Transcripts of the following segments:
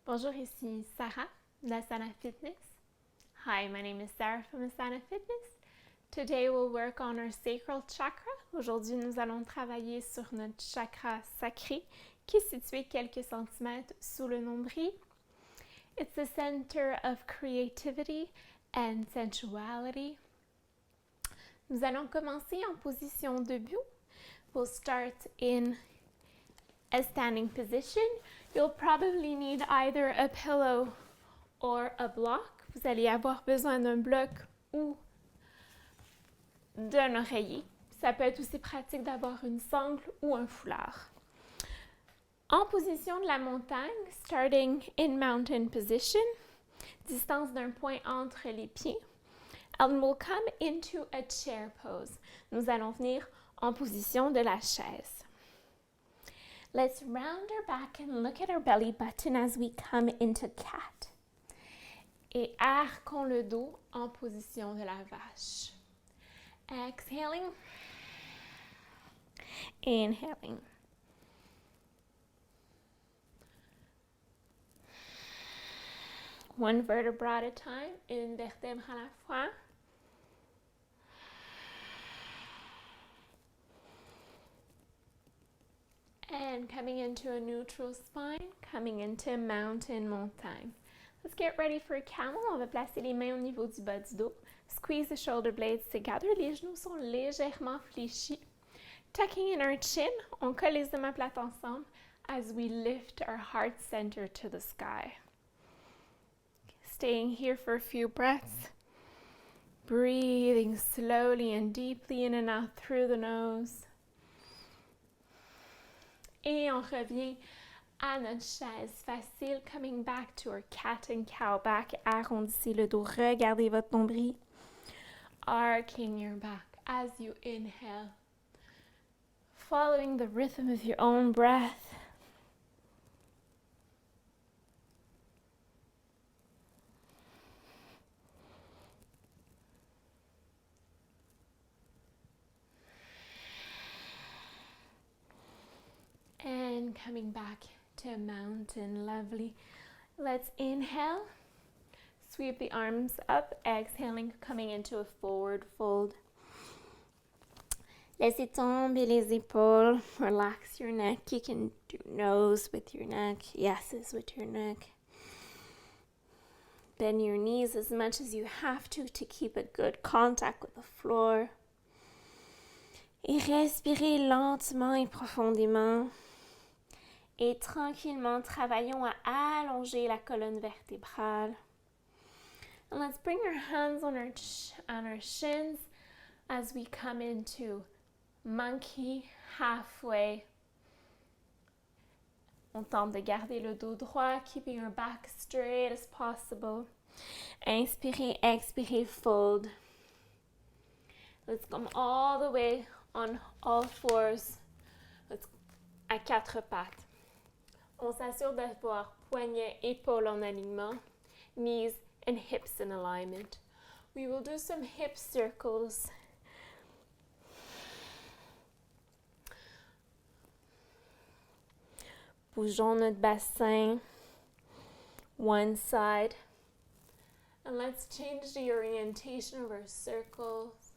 Bonjour, ici Sarah d'Asana Fitness. Hi, my name is Sarah from Asana Fitness. Today we'll work on our Sacral Chakra. Aujourd'hui, nous allons travailler sur notre Chakra Sacré qui est situé quelques centimètres sous le nombril. It's the center of creativity and sensuality. Nous allons commencer en position debout. We'll start in a standing position. You'll probably need either a pillow or a block. Vous allez avoir besoin d'un bloc ou d'un oreiller. Ça peut être aussi pratique d'avoir une sangle ou un foulard. En position de la montagne, starting in mountain position, distance d'un point entre les pieds, and we'll come into a chair pose. Nous allons venir en position de la chaise. Let's round our back and look at our belly button as we come into cat. Et arquons le dos en position de la vache. Exhaling. Inhaling. One vertebra at a time, une vertèbre à la fois. And coming into a neutral spine, coming into mountain, montagne. Let's get ready for a camel. On va placer les mains au niveau du bas du dos. Squeeze the shoulder blades together. Les genoux sont légèrement fléchis. Tucking in our chin, on colle les omoplates ensemble as we lift our heart center to the sky. Staying here for a few breaths. Breathing slowly and deeply in and out through the nose. Et on revient à notre chaise facile, coming back to our cat and cow back. Arrondissez le dos, regardez votre nombril. Arcing your back as you inhale. Following the rhythm of your own breath. And coming back to a mountain, lovely. Let's inhale, sweep the arms up, exhaling, coming into a forward fold. Laissez tomber les épaules, relax your neck. You can do nose with your neck, yeses with your neck. Bend your knees as much as you have to keep a good contact with the floor. Et respirez lentement et profondément. Et tranquillement, travaillons à allonger la colonne vertébrale. And let's bring our hands on our shins as we come into monkey halfway. On tente de garder le dos droit, keeping our back straight as possible. Inspirez, expirez, fold. Let's come all the way on all fours. À quatre pattes. On s'assure d'avoir poignets, épaules en alignement, knees and hips in alignment. We will do some hip circles. Bougeons notre bassin, one side. And let's change the orientation of our circles.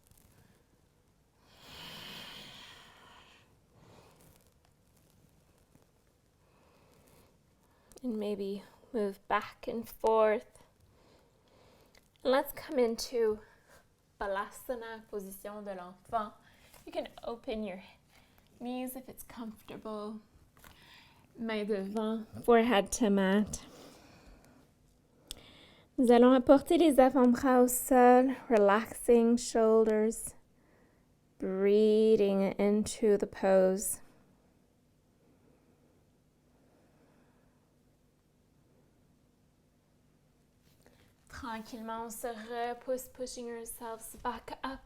And maybe move back and forth. And let's come into Balasana, position de l'enfant. You can open your knees if it's comfortable. Main devant, forehead to mat. Nous allons apporter les avant-bras au sol, relaxing shoulders, breathing into the pose. Tranquillement, on se repousse, pushing ourselves back up,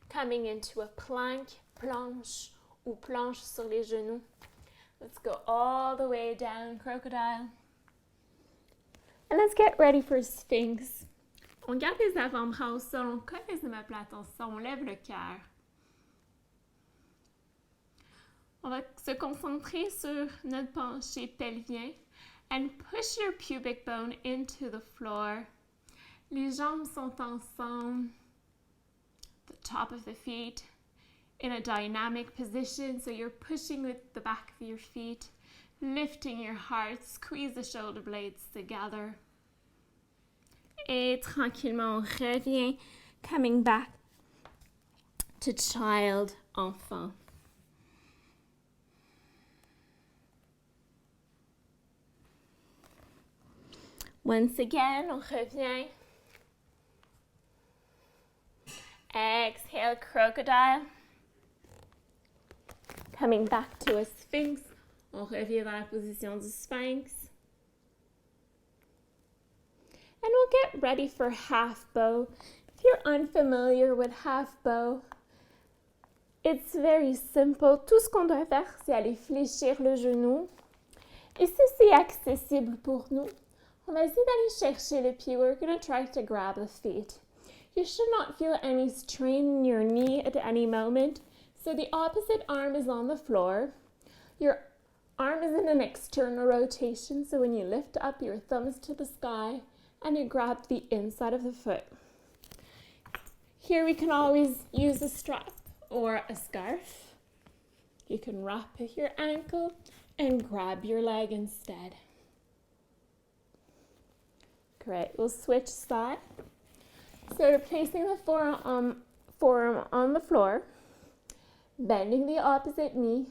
coming into a plank, planche ou planche sur les genoux. Let's go all the way down, crocodile. And let's get ready for Sphinx. On garde les avant-bras au sol, on colle les omoplates ensemble, on lève le cœur. On va se concentrer sur notre penché pelvien and push your pubic bone into the floor. Les jambes sont ensemble, the top of the feet in a dynamic position, so you're pushing with the back of your feet, lifting your heart, squeeze the shoulder blades together. Et tranquillement, on revient, coming back to child, enfant. Once again, on revient. Exhale, crocodile. Coming back to a sphinx. On revient dans la position du sphinx. And we'll get ready for half bow. If you're unfamiliar with half bow, it's very simple. Tout ce qu'on doit faire, c'est aller fléchir le genou. Et si c'est accessible pour nous, on va essayer d'aller chercher le pied. We're going to try to grab the feet. You should not feel any strain in your knee at any moment. So the opposite arm is on the floor. Your arm is in an external rotation. So when you lift up your thumbs to the sky and you grab the inside of the foot. Here we can always use a strap or a scarf. You can wrap your ankle and grab your leg instead. Great, we'll switch side. So we're placing the forearm on the floor, bending the opposite knee,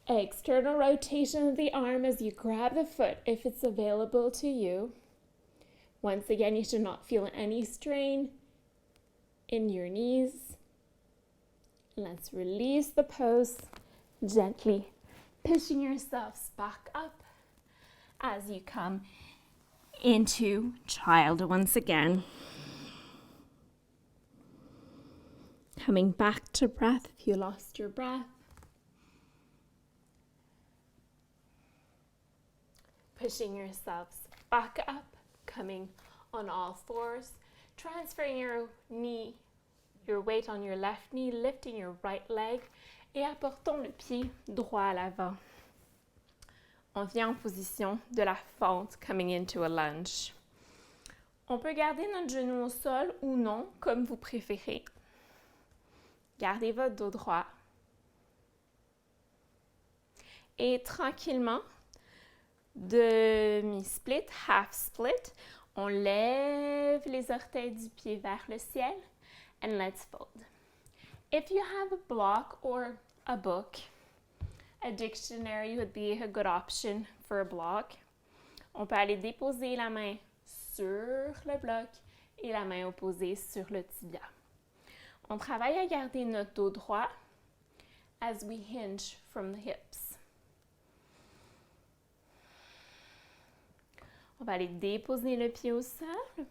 external rotation of the arm as you grab the foot if it's available to you. Once again, you should not feel any strain in your knees. Let's release the pose gently, pushing yourselves back up as you come into child once again. Coming back to breath if you lost your breath. Pushing yourselves back up, coming on all fours, transferring your weight on your left knee, lifting your right leg et apportons le pied droit à l'avant. On vient en position de la fente, coming into a lunge. On peut garder notre genou au sol ou non, comme vous préférez. Gardez votre dos droit. Et tranquillement, demi-split, half split, on lève les orteils du pied vers le ciel and let's fold. If you have a block or a book, a dictionary would be a good option for a block. On peut aller déposer la main sur le bloc et la main opposée sur le tibia. On travaille à garder notre dos droit as we hinge from the hips. On va aller déposer le pied au sol.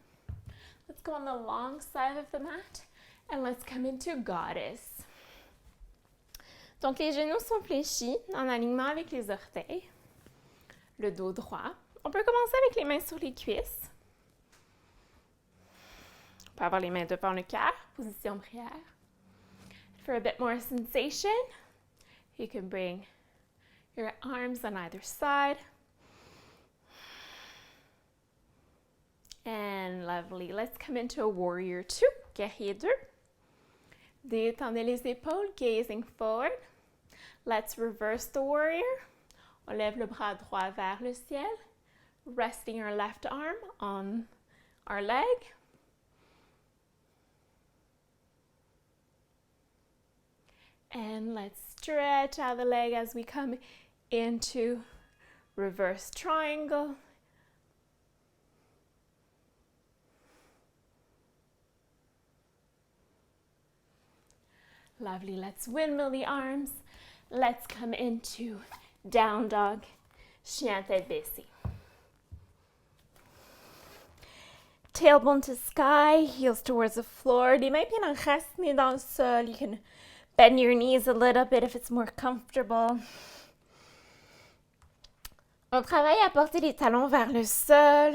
Let's go on the long side of the mat and let's come into goddess. Donc les genoux sont fléchis en alignement avec les orteils. Le dos droit. On peut commencer avec les mains sur les cuisses. On peut avoir les mains devant le cœur, position prière. For a bit more sensation, you can bring your arms on either side. And lovely. Let's come into a warrior two, guerrier deux. Détendez les épaules, gazing forward. Let's reverse the warrior. On lève le bras droit vers le ciel, resting our left arm on our leg. And let's stretch out the leg as we come into reverse triangle. Lovely. Let's windmill the arms. Let's come into down dog, chien tête baissée. Tailbone to sky, heels towards the floor. Les mains bien enracinées dans le sol. You can bend your knees a little bit if it's more comfortable. On travaille à porter les talons vers le sol.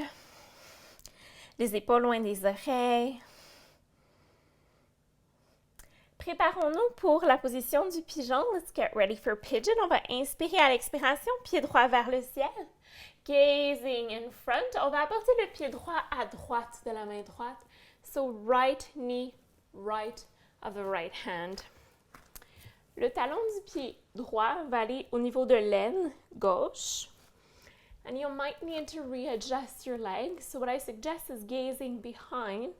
Les épaules loin des oreilles. Préparons-nous pour la position du pigeon. Let's get ready for pigeon. On va inspirer à l'expiration, pied droit vers le ciel. Gazing in front. On va apporter le pied droit à droite de la main droite. So right knee, right of the right hand. Le talon du pied droit va aller au niveau de l'aine gauche. And you might need to readjust your leg. So what I suggest is gazing behind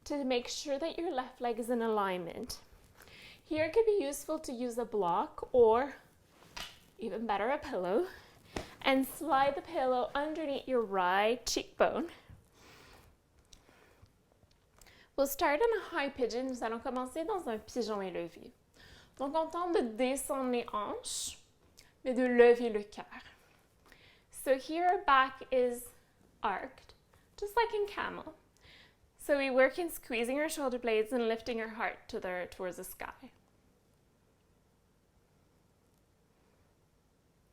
to make sure that your left leg is in alignment. Here it could be useful to use a block or, even better, a pillow, and slide the pillow underneath your right cheekbone. We'll start in a high pigeon. Nous allons commencer dans un pigeon élevé. Donc, on tente de descendre les hanches, mais de lever le cœur. So here our back is arched, just like in camel. So we work in squeezing our shoulder blades and lifting our heart towards the sky.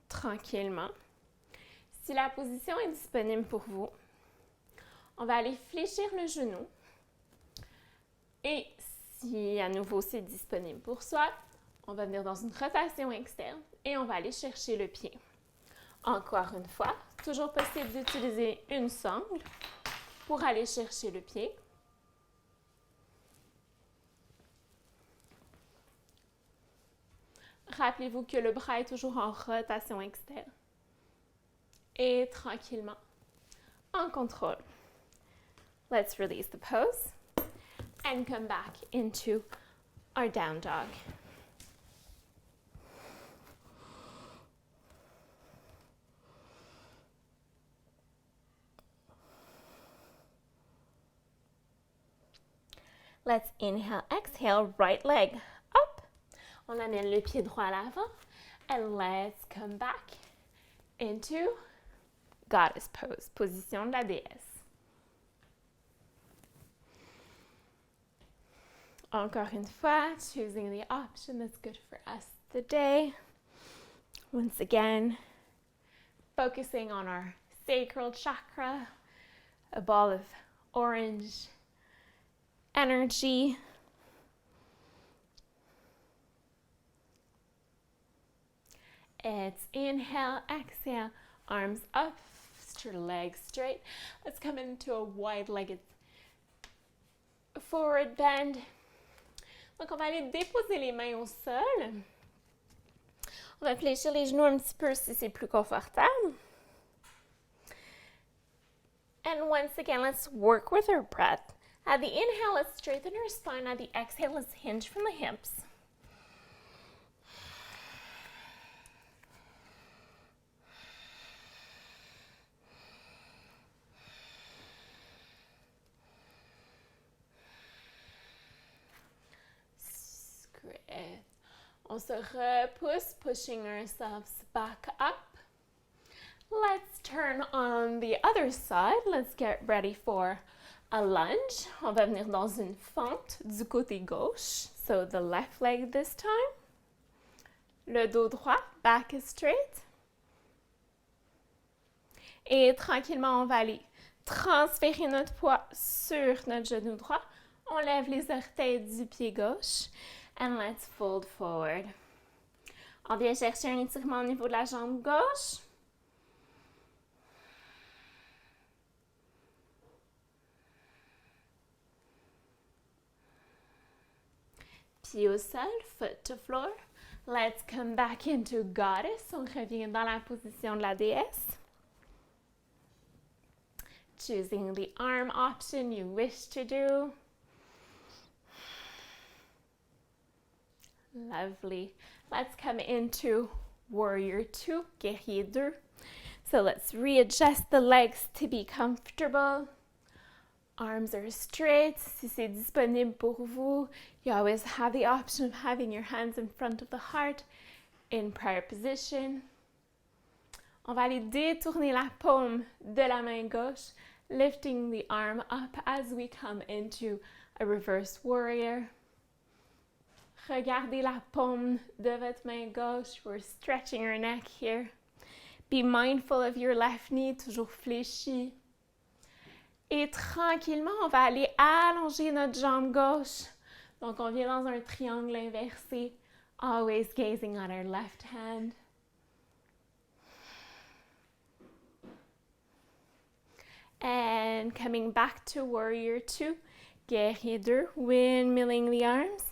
Tranquillement. Si la position est disponible pour vous, on va aller fléchir le genou. Et si à nouveau c'est disponible pour soi, on va venir dans une rotation externe et on va aller chercher le pied. Encore une fois, toujours possible d'utiliser une sangle pour aller chercher le pied. Rappelez-vous que le bras est toujours en rotation externe. Et tranquillement, en contrôle. Let's release the pose and come back into our down dog. Let's inhale, exhale, right leg up. On amène le pied droit à l'avant. And let's come back into goddess pose, position de la déesse. Encore une fois, choosing the option that's good for us today. Once again, focusing on our sacral chakra, a ball of orange energy. It's inhale, exhale, arms up, legs straight. Let's come into a wide-legged forward bend. Donc, on va aller déposer les mains au sol. On va fléchir les genoux un petit peu si c'est plus confortable. And once again, let's work with our breath. At the inhale, let's straighten our spine. At the exhale, let's hinge from the hips. Great. On se repousse, pushing ourselves back up. Let's turn on the other side. Let's get ready for a lunge. On va venir dans une fente du côté gauche. So the left leg this time. Le dos droit, back is straight. Et tranquillement, on va aller transférer notre poids sur notre genou droit. On lève les orteils du pied gauche. And let's fold forward. On vient chercher un étirement au niveau de la jambe gauche. Pied au sol, foot to floor. Let's come back into goddess. On revient dans la position de la déesse. Choosing the arm option you wish to do. Lovely. Let's come into warrior 2, guerrier 2. So let's readjust the legs to be comfortable. Arms are straight. Si c'est disponible pour vous, you always have the option of having your hands in front of the heart in prayer position. On va aller détourner la paume de la main gauche, lifting the arm up as we come into a reverse warrior. Regardez la paume de votre main gauche. We're stretching our neck here. Be mindful of your left knee, toujours fléchi. Et tranquillement, on va aller allonger notre jambe gauche Donc, on vient dans un triangle inversé, always gazing on our left hand. And coming back to warrior 2, guerrier 2, windmilling the arms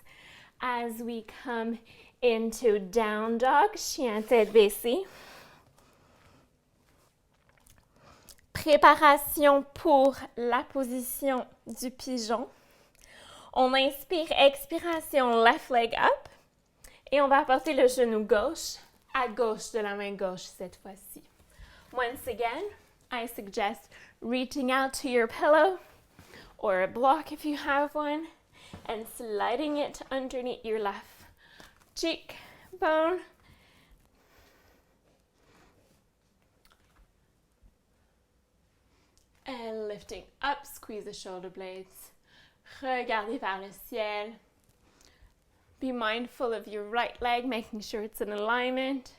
as we come into down dog, chien tête baissée. Préparation pour la position du pigeon. On inspire, expiration, left leg up. Et on va apporter le genou gauche à gauche de la main gauche cette fois-ci. Once again, I suggest reaching out to your pillow or a block if you have one and sliding it underneath your left cheekbone. And lifting up, squeeze the shoulder blades. Regardez vers le ciel. Be mindful of your right leg, making sure it's in alignment.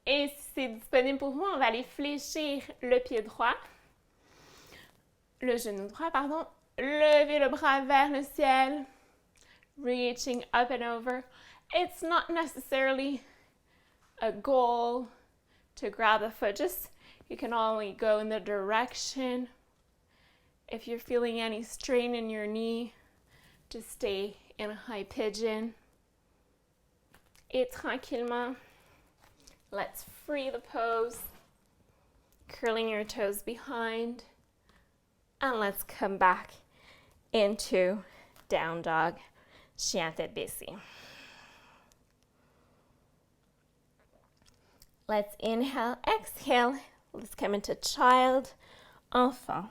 Et si c'est disponible pour vous, on va aller fléchir le pied droit, le genou droit, pardon. Lever le bras vers le ciel, reaching up and over. It's not necessarily a goal to grab a foot, just you can only go in the direction. If you're feeling any strain in your knee, just stay in a high pigeon. Et tranquillement, let's free the pose, curling your toes behind, and let's come back into down dog, chien tête baissée. Let's inhale, exhale. Let's come into child, enfant.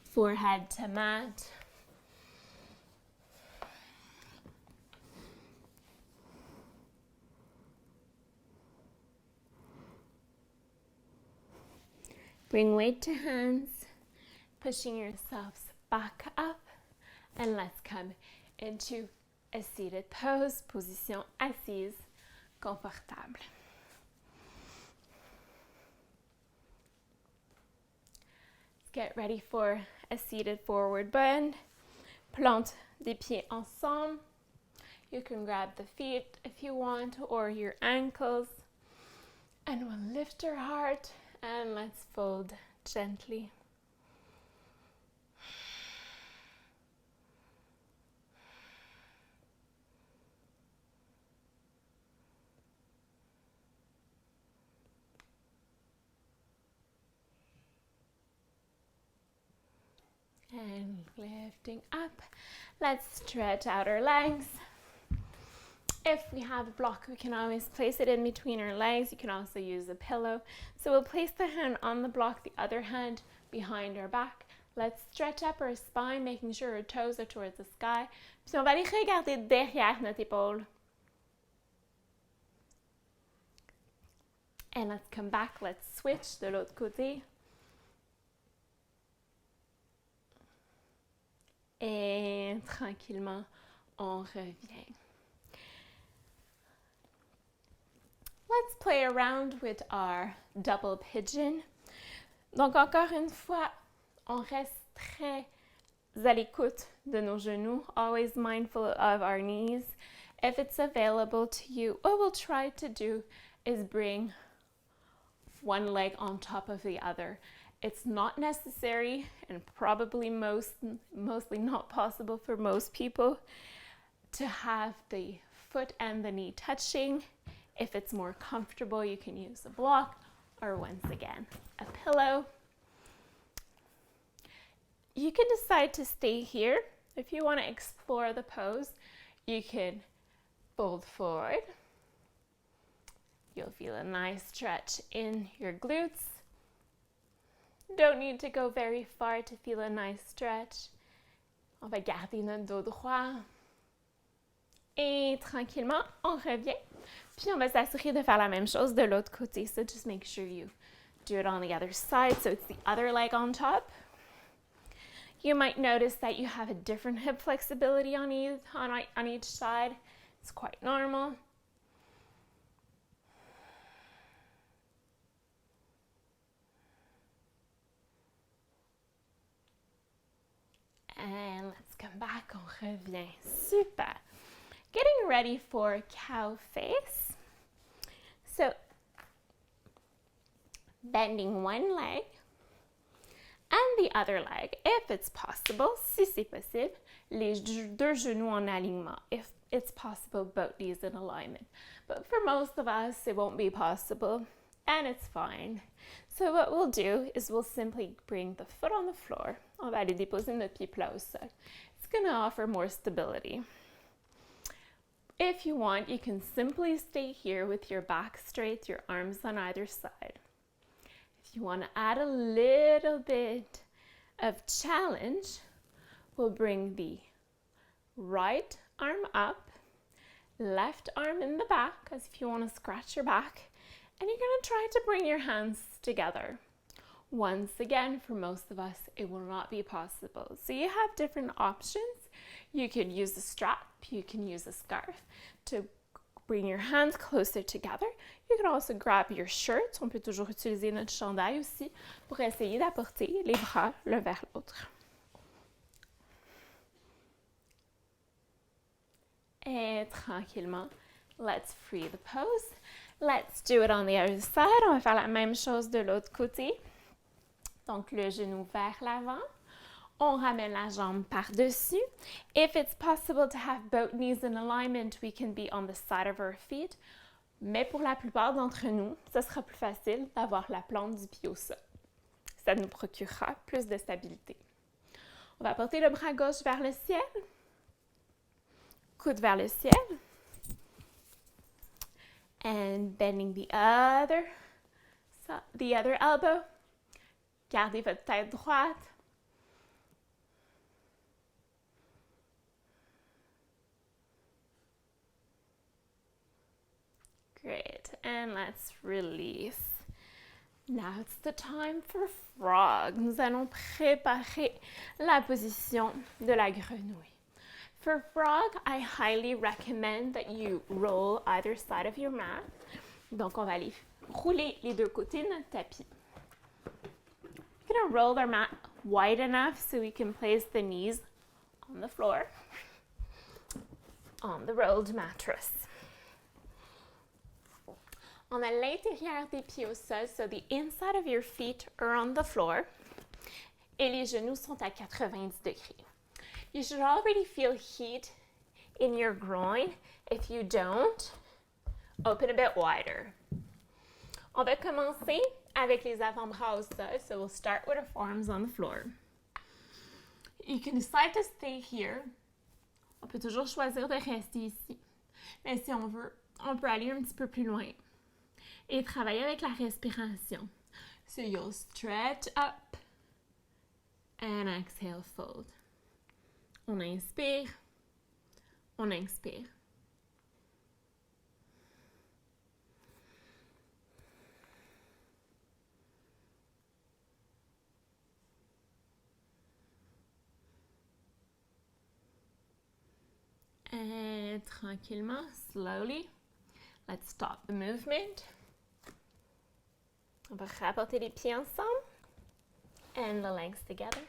Forehead to mat. Bring weight to hands, pushing yourselves back up, and let's come into a seated pose, position assise, confortable. Let's get ready for a seated forward bend. Plante des pieds ensemble. You can grab the feet if you want, or your ankles. And we'll lift our heart. And let's fold gently. And lifting up. Let's stretch out our legs. If we have a block, we can always place it in between our legs. You can also use a pillow. So we'll place the hand on the block, the other hand behind our back. Let's stretch up our spine, making sure our toes are towards the sky. Puis on va aller regarder derrière notre épaule. And let's come back. Let's switch de l'autre côté. Et tranquillement, on revient. Let's play around with our double pigeon. Donc, encore une fois, on reste très à l'écoute de nos genoux, always mindful of our knees. If it's available to you, what we'll try to do is bring one leg on top of the other. It's not necessary and probably mostly not possible for most people to have the foot and the knee touching. If it's more comfortable, you can use a block or once again, a pillow. You can decide to stay here. If you want to explore the pose, you can fold forward. You'll feel a nice stretch in your glutes. Don't need to go very far to feel a nice stretch. On va garder notre dos droit. Et tranquillement, on revient. Puis on va s'assurer de faire la même chose de l'autre côté. So just make sure you do it on the other side. So it's the other leg on top. You might notice that you have a different hip flexibility on each side. It's quite normal. And let's come back, on revient. Super. Getting ready for cow face. So, bending one leg and the other leg, if it's possible, si c'est possible, les deux genoux en alignement, if it's possible, both knees in alignment. But for most of us, it won't be possible, and it's fine. So what we'll do is we'll simply bring the foot on the floor. On va aller déposer notre pied plat au sol. It's going to offer more stability. If you want, you can simply stay here with your back straight, your arms on either side. If you want to add a little bit of challenge, we'll bring the right arm up, left arm in the back, as if you want to scratch your back, and you're going to try to bring your hands together. Once again, for most of us, it will not be possible. So you have different options. You can use a strap, you can use a scarf to bring your hands closer together. You can also grab your shirt. On peut toujours utiliser notre chandail aussi pour essayer d'apporter les bras l'un vers l'autre. Et tranquillement, let's free the pose. Let's do it on the other side. On va faire la même chose de l'autre côté. Donc, le genou vers l'avant. On ramène la jambe par-dessus. If it's possible to have both knees in alignment, we can be on the side of our feet. Mais pour la plupart d'entre nous, ce sera plus facile d'avoir la plante du pied au sol. Ça nous procurera plus de stabilité. On va porter le bras gauche vers le ciel. Coude vers le ciel. And bending the other elbow. Gardez votre tête droite. Great. And let's release. Now it's the time for frog. Nous allons préparer la position de la grenouille. For frog, I highly recommend that you roll either side of your mat. Donc, on va aller rouler les deux côtés de notre tapis. We're going to roll our mat wide enough so we can place the knees on the floor, on the rolled mattress. On a l'intérieur des pieds au sol, so the inside of your feet are on the floor, et les genoux sont à 90 degrés. You should already feel heat in your groin. If you don't, open a bit wider. On va commencer avec les avant-bras au sol, so we'll start with our forearms on the floor. You can decide to stay here. On peut toujours choisir de rester ici. Mais si on veut, on peut aller un petit peu plus loin et travailler avec la respiration. So you'll stretch up and exhale, fold. On inspire, on expire. Et tranquillement, slowly, let's stop the movement. On va rapporter les pieds ensemble and the legs together.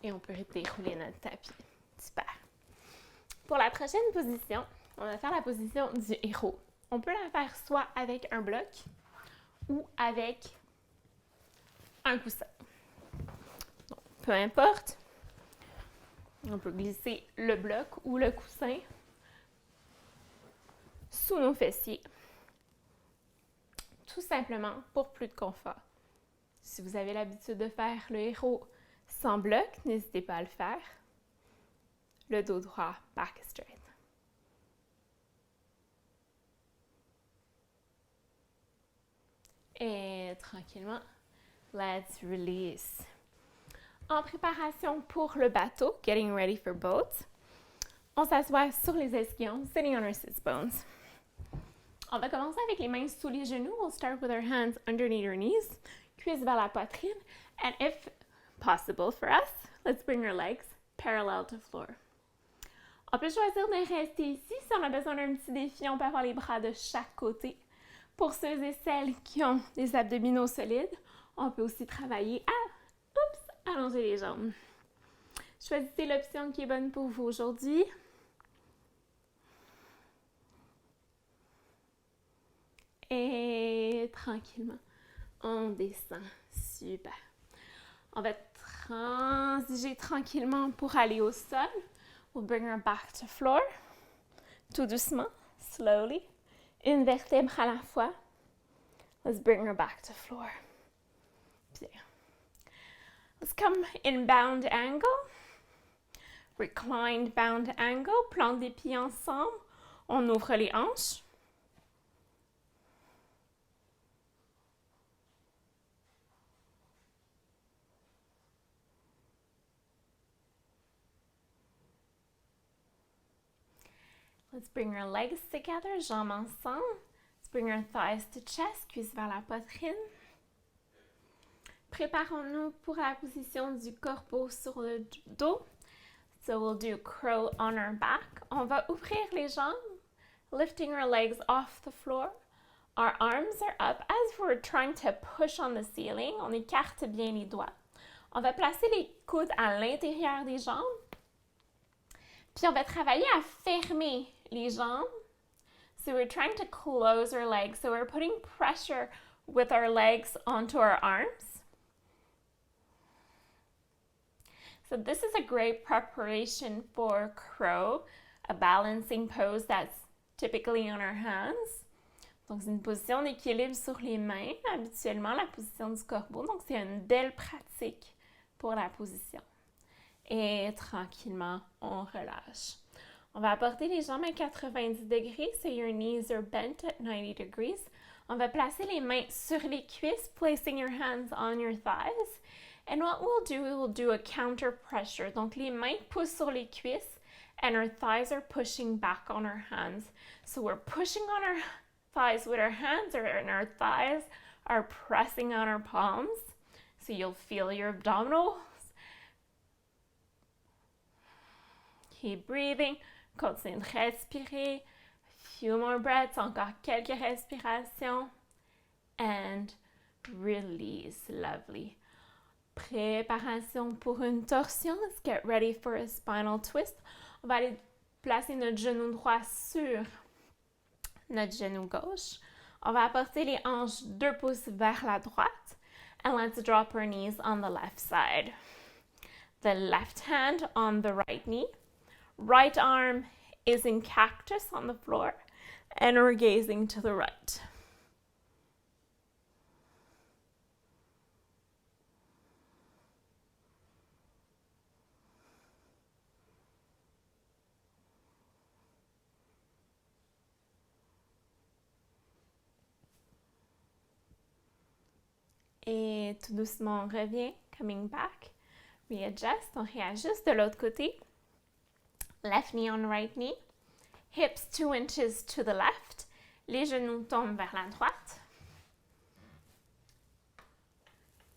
Et on peut dérouler notre tapis. Super. Pour la prochaine position, on va faire la position du héros. On peut la faire soit avec un bloc ou avec un coussin. Donc, peu importe, on peut glisser le bloc ou le coussin sous nos fessiers. Tout simplement pour plus de confort. Si vous avez l'habitude de faire le héros sans bloc, n'hésitez pas à le faire. Le dos droit, back straight. Et tranquillement, let's release. En préparation pour le bateau, getting ready for boat, on s'assoit sur les ischions, sitting on our sits bones. On va commencer avec les mains sous les genoux. We'll start with our hands underneath our knees, cuisses vers la poitrine, and if possible for us, let's bring our legs parallel to floor. On peut choisir de rester ici. Si on a besoin d'un petit défi, on peut avoir les bras de chaque côté. Pour ceux et celles qui ont des abdominaux solides, on peut aussi travailler à allonger les jambes. Choisissez l'option qui est bonne pour vous aujourd'hui. Et tranquillement, on descend. Super. On va transiger tranquillement pour aller au sol. We'll bring her back to floor. Tout doucement, slowly. Une vertèbre à la fois. Let's bring her back to floor. Bien. Let's come in bound angle. Reclined bound angle. Plante des pieds ensemble. On ouvre les hanches. Let's bring our legs together, jambes ensemble. Let's bring our thighs to chest, cuisses vers la poitrine. Préparons-nous pour la position du corbeau sur le dos. So we'll do crow on our back. On va ouvrir les jambes, lifting our legs off the floor. Our arms are up as we're trying to push on the ceiling. On écarte bien les doigts. On va placer les coudes à l'intérieur des jambes. Puis on va travailler à fermer les jambes. So we're trying to close our legs. So we're putting pressure with our legs onto our arms. So this is a great preparation for crow, a balancing pose that's typically on our hands. Donc c'est une position d'équilibre sur les mains, habituellement la position du corbeau. Donc c'est une belle pratique pour la position. Et tranquillement, on relâche. On va apporter les jambes à 90 degrés, so your knees are bent at 90 degrees. On va placer les mains sur les cuisses, placing your hands on your thighs. And what we'll do a counter pressure. Donc les mains poussent sur les cuisses, and our thighs are pushing back on our hands. So we're pushing on our thighs with our hands, and our thighs are pressing on our palms. So you'll feel your abdominals. Keep breathing. Continuez de respirer. Few more breaths. Encore quelques respirations. And release. Lovely. Préparation pour une torsion. Let's get ready for a spinal twist. On va aller placer notre genou droit sur notre genou gauche. On va apporter les hanches 2 pouces vers la droite. And let's drop our knees on the left side. The left hand on the right knee. Right arm is in cactus on the floor, and we're gazing to the right. Et tout doucement, on revient, coming back. Readjust, on réajuste de l'autre côté. Left knee on right knee. Hips 2 inches to the left. Les genoux tombent vers la droite.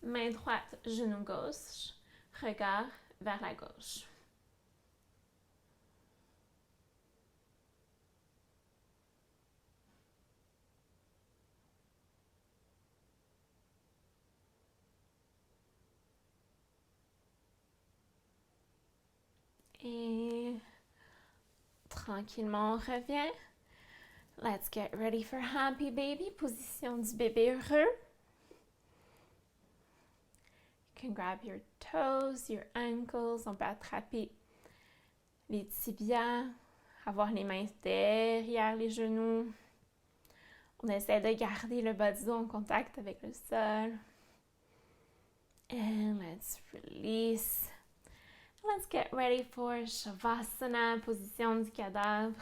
Main droite, genou gauche. Regard vers la gauche. Et tranquillement, on revient. Let's get ready for happy baby. Position du bébé heureux. You can grab your toes, your ankles. On peut attraper les tibias, avoir les mains derrière les genoux. On essaie de garder le bas du dos en contact avec le sol. And let's release. Let's get ready for Shavasana, position du cadavre.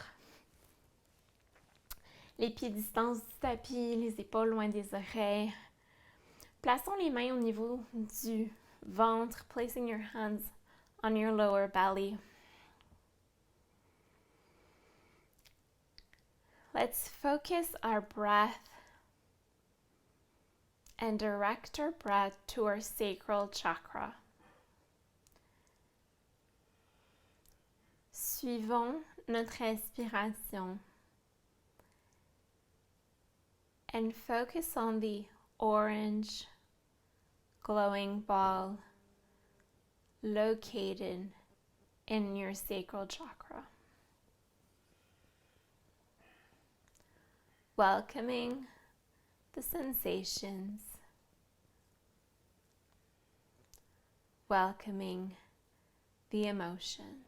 Les pieds distance du tapis, les épaules loin des oreilles. Plaçons les mains au niveau du ventre, placing your hands on your lower belly. Let's focus our breath and direct our breath to our sacral chakra. Suivons notre respiration and focus on the orange glowing ball located in your sacral chakra. Welcoming the sensations, welcoming the emotions.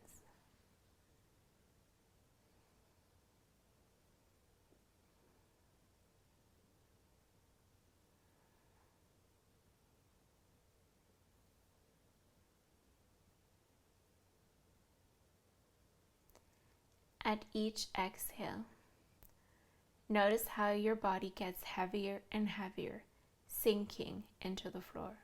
At each exhale, notice how your body gets heavier and heavier, sinking into the floor.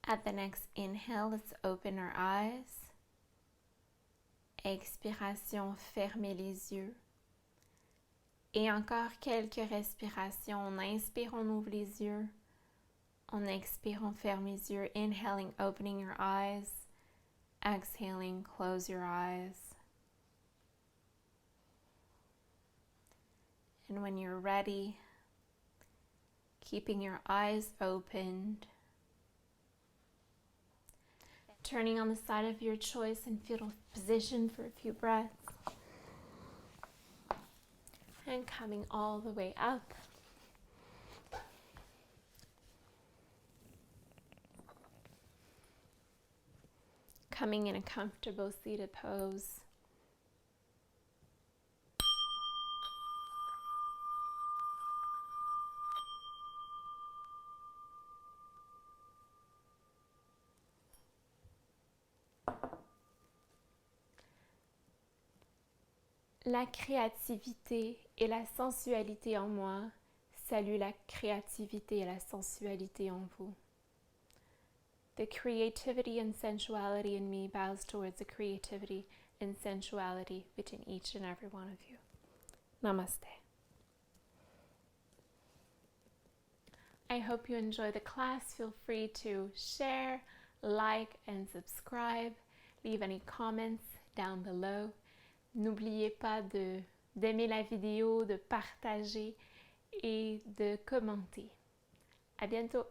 At the next inhale, let's open our eyes. Expiration, fermez les yeux. Et encore quelques respirations. On inspire, on ouvre les yeux. On expire, on ferme les yeux. Inhaling, opening your eyes. Exhaling, close your eyes. And when you're ready, keeping your eyes opened, turning on the side of your choice in fetal position for a few breaths. And coming all the way up. Coming in a comfortable seated pose. La créativité et la sensualité en moi saluent la créativité et la sensualité en vous. The creativity and sensuality in me bows towards the creativity and sensuality within each and every one of you. Namaste. I hope you enjoy the class. Feel free to share, like, and subscribe. Leave any comments down below. N'oubliez pas d'aimer la vidéo, de partager et de commenter. À bientôt!